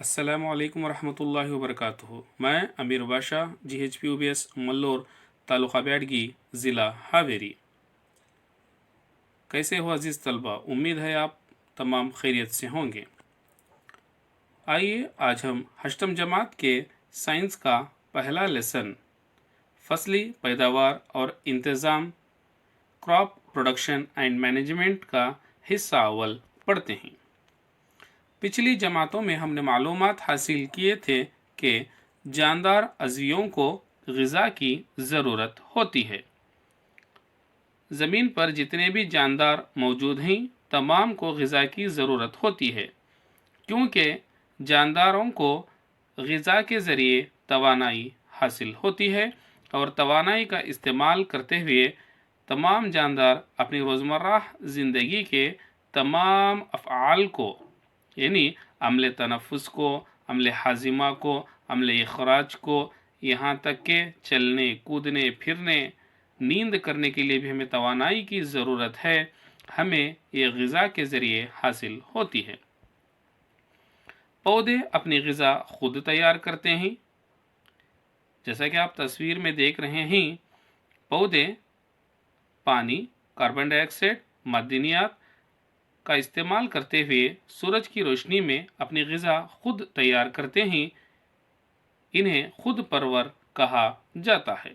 अस्सलामु अलैकुम वरहमतुल्लाहि वबरकातुहू। मैं अमीर बाशा GHPUBS मल्लोर तालुका बैडगी ज़िला हावेरी। कैसे हो अज़ीज़ तलबा, उम्मीद है आप तमाम खैरियत से होंगे। आइए आज हम अष्टम जमात के साइंस का पहला लेसन फसली पैदावार और इंतज़ाम क्रॉप प्रोडक्शन एंड मैनेजमेंट का हिस्सा अव्वल पढ़ते हैं। पिछली जमातों में हमने मालूमात हासिल किए थे कि जानदार अज़वियों को ग़िज़ा की ज़रूरत होती है। ज़मीन पर जितने भी जानदार मौजूद हैं तमाम को ग़िज़ा की ज़रूरत होती है, क्योंकि जानदारों को ग़िज़ा के ज़रिए तवानाई हासिल होती है और तवानाई का इस्तेमाल करते हुए तमाम जानदार अपनी रोज़मर्रा ज़िंदगी के तमाम अफ़आल को, यानी अमले तनफ़ुस को, अमले हाजिमा को, अमले इखराज को, यहाँ तक के चलने कूदने फिरने नींद करने के लिए भी हमें तवानाई की ज़रूरत है, हमें ये ग़िज़ा के ज़रिए हासिल होती है। पौधे अपनी ग़िज़ा खुद तैयार करते हैं। जैसा कि आप तस्वीर में देख रहे हैं, पौधे पानी, कार्बन डाइऑक्साइड, मादनियात का इस्तेमाल करते हुए सूरज की रोशनी में अपनी ग़िज़ा खुद तैयार करते हैं। इन्हें खुद परवर कहा जाता है।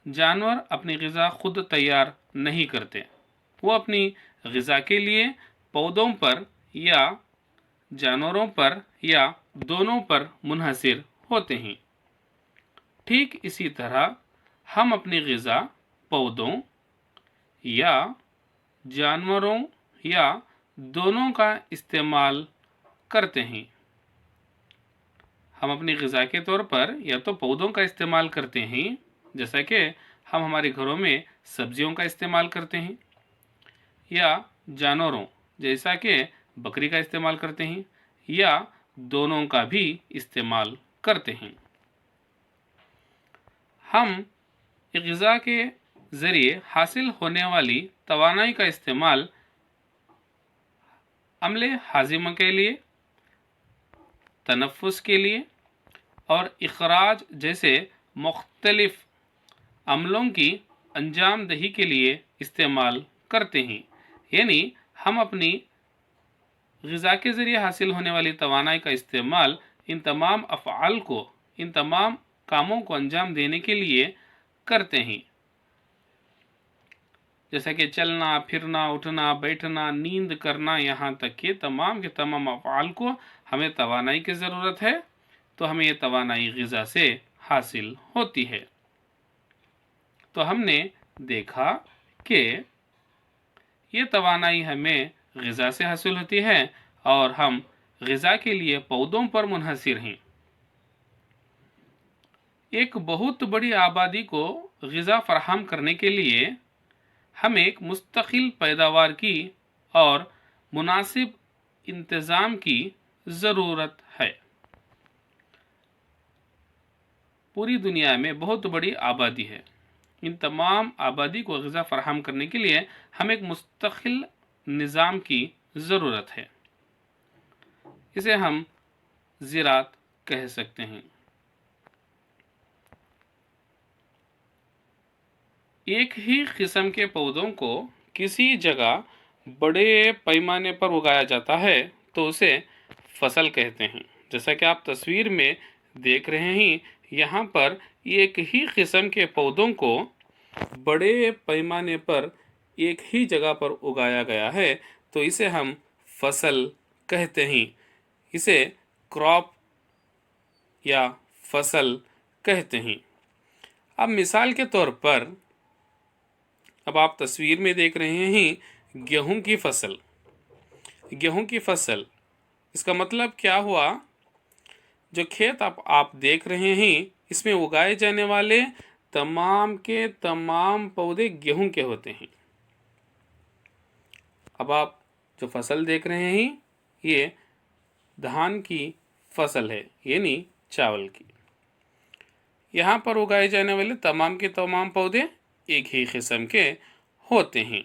जानवर अपनी ग़िज़ा खुद तैयार नहीं करते, वो अपनी ग़िज़ा के लिए पौधों पर या जानवरों पर या दोनों पर मुनहसिर होते हैं। ठीक इसी तरह हम अपनी ग़िज़ा पौधों या जानवरों या दोनों का इस्तेमाल करते हैं। हम अपनी ग़िज़ा के तौर पर या तो पौधों का इस्तेमाल करते हैं, जैसा कि हम हमारे घरों में सब्जियों का इस्तेमाल करते हैं, या जानवरों जैसा कि बकरी का इस्तेमाल करते हैं, या दोनों का भी इस्तेमाल करते हैं। हम ग़िज़ा के ज़रिए हासिल होने वाली तवानाई का इस्तेमाल अमले हाजिमा के लिए, तनफ़ुस के लिए और इखराज जैसे मुख्तलिफ अमलों की अंजाम दही के लिए इस्तेमाल करते हैं। यानी हम अपनी ग़िज़ा के ज़रिए हासिल होने वाली तवानाई का इस्तेमाल इन तमाम अफ़आल को, इन तमाम कामों को अंजाम देने के लिए करते हैं, जैसा कि चलना फिरना, उठना बैठना, नींद करना, यहाँ तक कि तमाम के तमाम अफ़आल को हमें तवानाई की ज़रूरत है, तो हमें ये तवानाई ग़िज़ा से हासिल होती है। तो हमने देखा कि ये तवानाई हमें ग़िज़ा से हासिल होती है और हम ग़िज़ा के लिए पौधों पर मुनहसिर हैं। एक बहुत बड़ी आबादी को ग़िज़ा फराहम करने के लिए हमें एक मुस्तकिल पैदावार की और मुनासिब इंतज़ाम की ज़रूरत है। पूरी दुनिया में बहुत बड़ी आबादी है। इन तमाम आबादी को ग़िज़ा फराहम करने के लिए हमें एक मुस्तकिल निज़ाम की ज़रूरत है। इसे हम ज़राअत कह सकते हैं। एक ही किस्म के पौधों को किसी जगह बड़े पैमाने पर उगाया जाता है तो उसे फसल कहते हैं। जैसा कि आप तस्वीर में देख रहे हैं, यहाँ पर एक ही किस्म के पौधों को बड़े पैमाने पर एक ही जगह पर उगाया गया है तो इसे हम फसल कहते हैं। इसे क्रॉप या फसल कहते हैं। अब मिसाल के तौर पर अब आप तस्वीर में देख रहे हैं गेहूं की फसल। गेहूं की फसल, इसका मतलब क्या हुआ? जो खेत आप देख रहे हैं इसमें उगाए जाने वाले तमाम के तमाम पौधे गेहूं के होते हैं। अब आप जो फसल देख रहे हैं ये धान की फसल है, यानी चावल की। यहाँ पर उगाए जाने वाले तमाम के तमाम पौधे एक ही किस्म के होते हैं।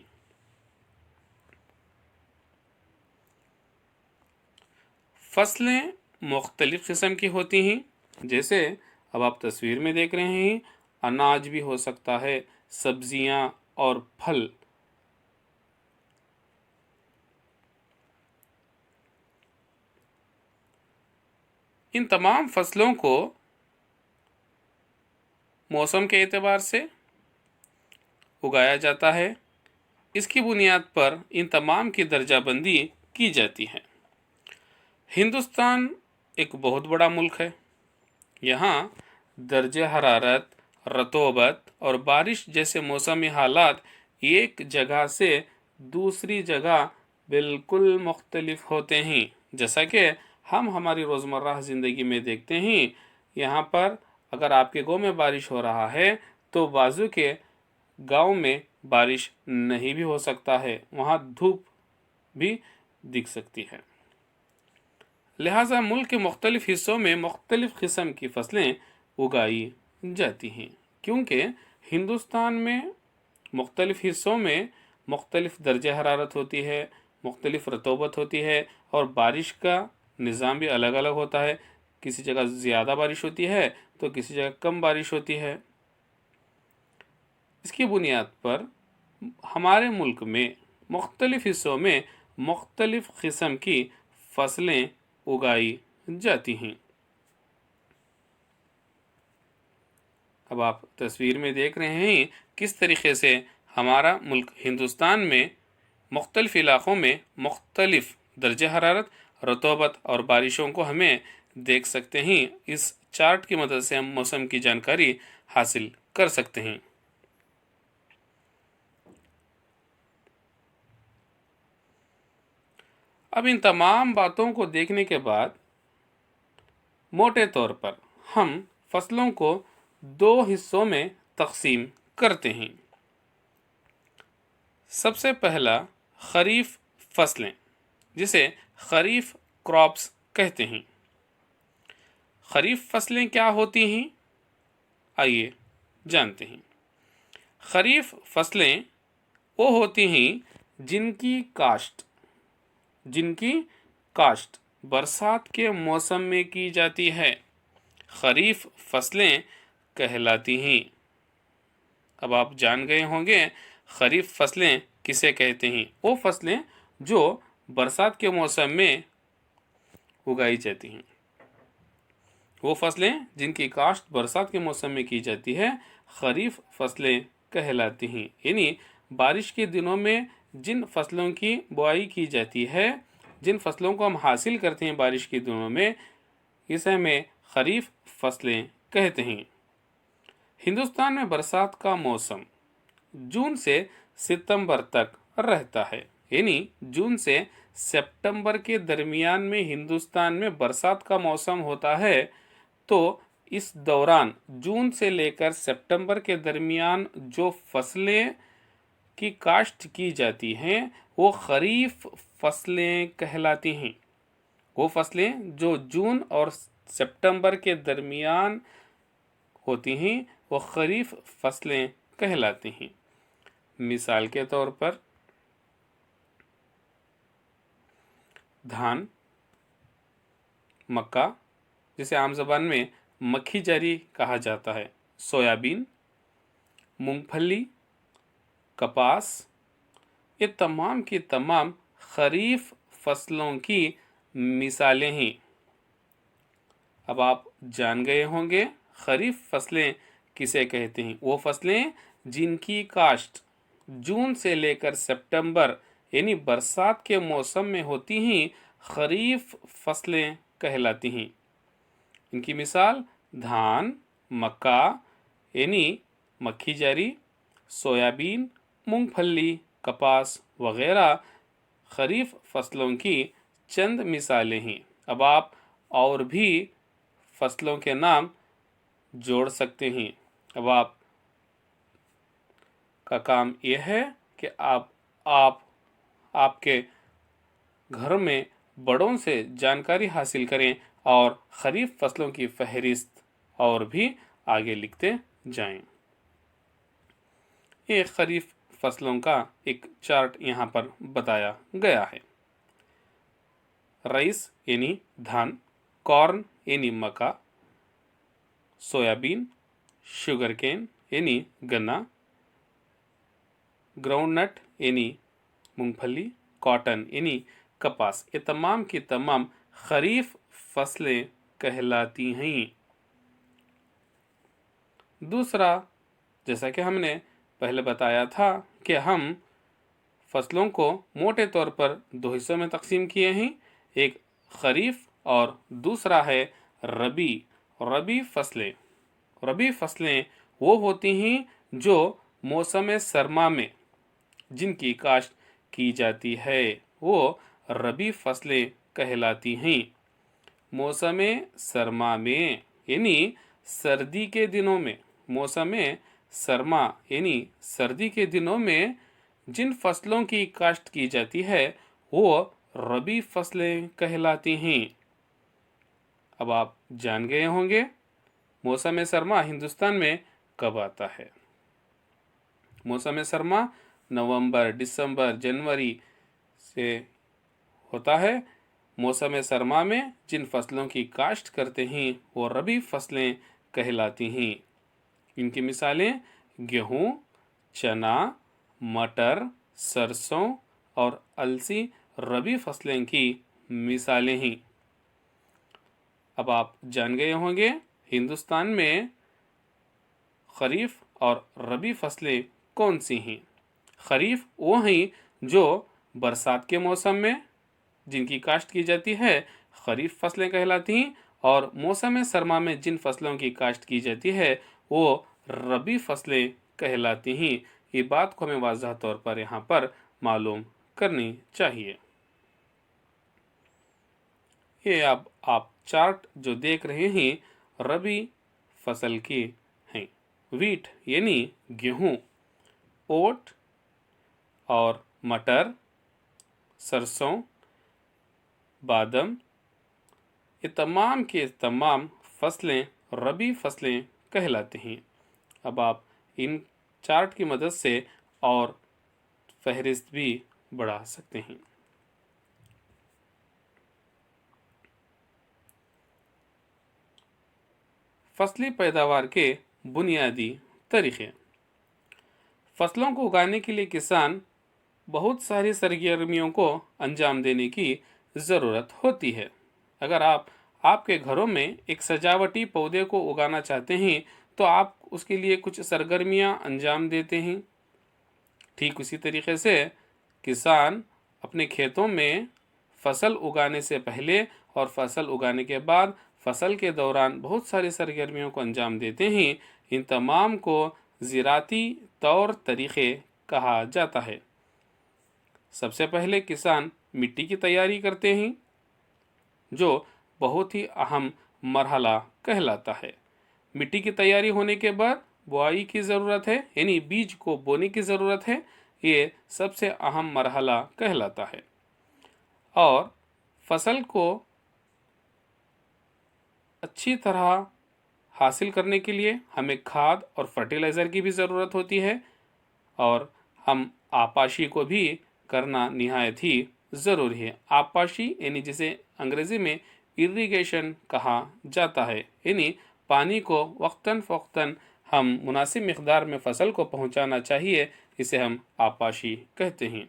فصلیں مختلف قسم کی ہوتی ہیں، جیسے اب آپ تصویر میں دیکھ رہے ہیں، اناج بھی ہو سکتا ہے، سبزیاں اور پھل۔ ان تمام فصلوں کو موسم کے اعتبار سے اگایا جاتا ہے۔ اس کی بنیاد پر ان تمام کی درجہ بندی کی جاتی ہے۔ ہندوستان ایک بہت بڑا ملک ہے۔ یہاں درجہ حرارت، رطوبت اور بارش جیسے موسمی حالات ایک جگہ سے دوسری جگہ بالکل مختلف ہوتے ہیں، جیسا کہ ہم ہماری روزمرہ زندگی میں دیکھتے ہیں۔ یہاں پر اگر آپ کے گاؤں میں بارش ہو رہا ہے تو بازو کے گاؤں میں بارش نہیں بھی ہو سکتا ہے، وہاں دھوپ بھی دکھ سکتی ہے۔ لہٰذا ملک کے مختلف حصوں میں مختلف قسم کی فصلیں اگائی جاتی ہیں، کیونکہ ہندوستان میں مختلف حصوں میں مختلف درجہ حرارت ہوتی ہے، مختلف رطوبت ہوتی ہے، اور بارش کا نظام بھی الگ الگ ہوتا ہے۔ کسی جگہ زیادہ بارش ہوتی ہے تو کسی جگہ کم بارش ہوتی ہے۔ اس کی بنیاد پر ہمارے ملک میں مختلف حصوں میں مختلف قسم کی فصلیں اگائی جاتی ہیں۔ اب آپ تصویر میں دیکھ رہے ہیں کس طریقے سے ہمارا ملک ہندوستان میں مختلف علاقوں میں مختلف درجہ حرارت، رطوبت اور بارشوں کو ہمیں دیکھ سکتے ہیں۔ اس چارٹ کی مدد سے ہم موسم کی جانکاری حاصل کر سکتے ہیں۔ اب ان تمام باتوں کو دیکھنے کے بعد موٹے طور پر ہم فصلوں کو دو حصوں میں تقسیم کرتے ہیں۔ سب سے پہلا خریف فصلیں، جسے خریف کراپس کہتے ہیں۔ خریف فصلیں کیا ہوتی ہیں؟ آئیے جانتے ہیں۔ خریف فصلیں وہ ہوتی ہیں جن کی کاشت برسات کے موسم میں کی جاتی ہے، خریف فصلیں کہلاتی ہیں۔ اب آپ جان گئے ہوں گے خریف فصلیں کسے کہتے ہیں۔ وہ فصلیں جو برسات کے موسم میں اگائی جاتی ہیں، وہ فصلیں جن کی کاشت برسات کے موسم میں کی جاتی ہے، خریف فصلیں کہلاتی ہیں۔ یعنی بارش کے دنوں میں جن فصلوں کی بوائی کی جاتی ہے، جن فصلوں کو ہم حاصل کرتے ہیں بارش کے دنوں میں، اسے ہمیں خریف فصلیں کہتے ہیں۔ ہندوستان میں برسات کا موسم جون سے ستمبر تک رہتا ہے، یعنی جون سے سپتمبر کے درمیان میں ہندوستان میں برسات کا موسم ہوتا ہے۔ تو اس دوران جون سے لے کر سپتمبر کے درمیان جو فصلیں کی کاشت کی جاتی ہیں وہ خریف فصلیں کہلاتی ہیں۔ وہ فصلیں جو جون اور سپتمبر کے درمیان ہوتی ہیں وہ خریف فصلیں کہلاتی ہیں۔ مثال کے طور پر دھان، مکہ جسے عام زبان میں مکھی جاری کہا جاتا ہے، سویابین، مونگ پھلی، کپاس، یہ تمام کی تمام خریف فصلوں کی مثالیں ہیں۔ اب آپ جان گئے ہوں گے خریف فصلیں کسے کہتے ہیں۔ وہ فصلیں جن کی کاشت جون سے لے کر سپتمبر یعنی برسات کے موسم میں ہوتی ہیں، خریف فصلیں کہلاتی ہیں۔ ان کی مثال دھان، مکہ یعنی مکھی جاری، سویابین، مونگ پھلی، کپاس وغیرہ خریف فصلوں کی چند مثالیں ہیں۔ اب آپ اور بھی فصلوں کے نام جوڑ سکتے ہیں۔ اب آپ کا کام یہ ہے کہ آپ کے گھر میں بڑوں سے جانکاری حاصل کریں اور خریف فصلوں کی فہرست اور بھی آگے لکھتے جائیں۔ یہ خریف فصلوں کا ایک چارٹ یہاں پر بتایا گیا ہے۔ राइस यानी धान, कॉर्न यानी मक्का, सोयाबीन, शुगर केन यानी गन्ना, ग्राउंडनट यानी मूंगफली, कॉटन यानी कपास, ये तमाम की तमाम खरीफ फसलें कहलाती हैं। दूसरा, जैसा कि हमने पहले बताया था कि हम फसलों को मोटे तौर पर दो हिस्सों में तकसीम किए हैं, एक खरीफ और दूसरा है रबी। रबी फसलें वो होती हैं जो मौसम सरमा में जिनकी काश्त की जाती है, वो रबी फसलें कहलाती हैं। मौसम सरमा में यानी सर्दी के दिनों में, मौसम सरमा यानी सर्दी के दिनों में जिन फसलों की काश्त की जाती है वो रबी फसलें कहलाती हैं। अब आप जान गए होंगे मौसम सरमा हिंदुस्तान में कब आता है। मौसम सरमा नवंबर, दिसंबर, जनवरी से होता है। मौसम सरमा में जिन फसलों की काश्त करते हैं वो रबी फसलें कहलाती हैं। इनकी मिसालें गेहूँ, चना, मटर, सरसों और अलसी रबी फसलें की मिसालें हैं। अब आप जान गए होंगे हिंदुस्तान में खरीफ और रबी फसलें कौन सी हैं। खरीफ वो हैं जो बरसात के मौसम में जिनकी काश्त की जाती है, खरीफ फसलें कहलाती हैं, और मौसम सरमा में जिन फसलों की काश्त की जाती है वो रबी फसलें कहलाती हैं। ये बात को हमें वाज़ह तौर पर यहाँ पर मालूम करनी चाहिए। ये अब आप चार्ट जो देख रहे हैं रबी फसल की हैं। वीट यानी गेहूँ, ओट और मटर, सरसों, बादाम, ये तमाम के तमाम फसलें रबी फसलें कहलाती हैं। अब आप इन चार्ट की मदद से और फहरिस्त भी बढ़ा सकते हैं। फसली पैदावार के बुनियादी तरीके। फसलों को उगाने के लिए किसान बहुत सारी सरगर्मियों को अंजाम देने की ज़रूरत होती है। अगर आप आपके घरों में एक सजावटी पौधे को उगाना चाहते हैं तो आप उसके लिए कुछ सरगर्मियां अंजाम देते हैं। ठीक उसी तरीके से किसान अपने खेतों में फसल उगाने से पहले और फसल उगाने के बाद फसल के दौरान बहुत सारी सरगर्मियों को अंजाम देते हैं। इन तमाम को ज़राती तौर तरीक़े कहा जाता है। सबसे पहले किसान मिट्टी की तैयारी करते हैं जो बहुत ही अहम मरहला कहलाता है। मिट्टी की तैयारी होने के बाद बुआई की ज़रूरत है, यानी बीज को बोने की ज़रूरत है। ये सबसे अहम मरहला कहलाता है। और फसल को अच्छी तरह हासिल करने के लिए हमें खाद और फर्टिलाइज़र की भी ज़रूरत होती है, और हम आपाशी को भी करना निहायत ही ज़रूरी है। आपाशी यानी जिसे अंग्रेज़ी में इरिगेशन कहा जाता है, यानी पानी को वक्तन फ़ौक्तन हम मुनासिब मिक़दार में फसल को पहुंचाना चाहिए, इसे हम आपाशी कहते हैं।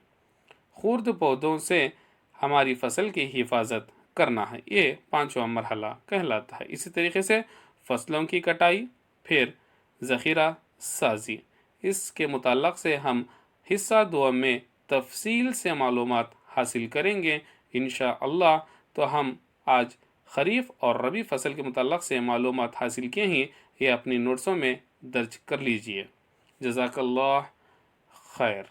खुर्द पौधों से हमारी फसल की हिफाजत करना है, ये पांचवा मरहला कहलाता है। इसी तरीके से फसलों की कटाई, फिर ज़ख़ीरा साजी, इसके मुताल्लक़ से हम हिस्सा दुआ में तफसील से मालूमात हासिल करेंगे इंशाअल्लाह। तो हम आज खरीफ और रबी फसल के मुताल्लक़ से मालूमात हासिल किए हैं, ये अपनी नोट्सों में दर्ज कर लीजिए। जज़ाकल्लाह खैर।